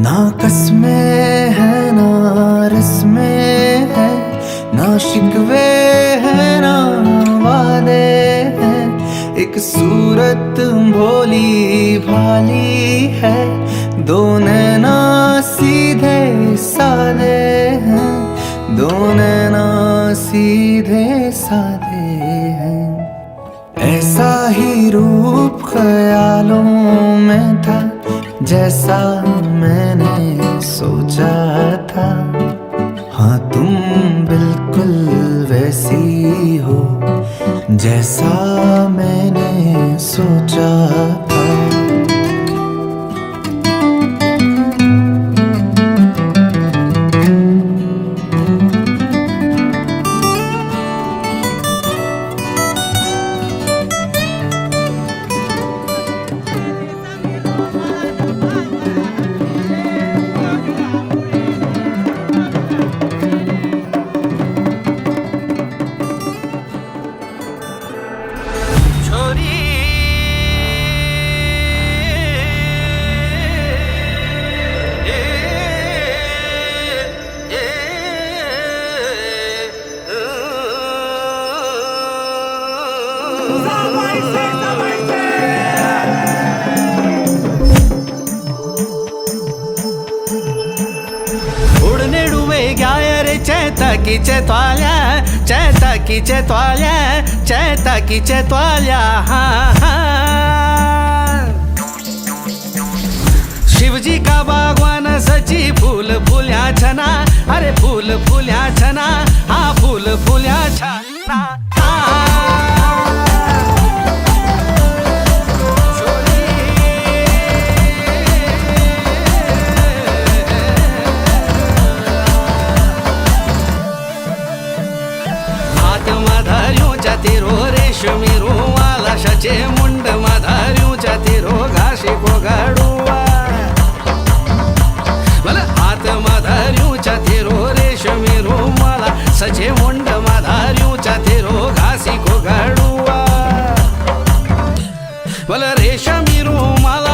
ना कसमें है ना रस्में है, ना शिकवे है ना वादे हैं। एक सूरत भोली भाली है, दो नैना सीधे साधे हैं, दो नैना सीधे साधे हैं। ऐसा ही रूप ख्यालों में था जैसा मैंने सोचा था। हाँ तुम बिल्कुल वैसी हो जैसा मैंने सोचा था। Chetaquiche toalha, chetaquiche toalha, chetaquiche toalha. Shivji का बागवान सची फूल फुल्या छना, अरे फूल फुल्या छना, हाँ फूल फुल्या छना। तेरो रेशमी रुमाला शचे मुंड माधार्यूच्या तेरो घाशी कोगाडुवा मला हात माधार्यूच्या तेरो रेशमी रुमाला सचे मुंड माधार्यूच्या तेरो घासी कोगाडुवा मला रेशमी रुमाला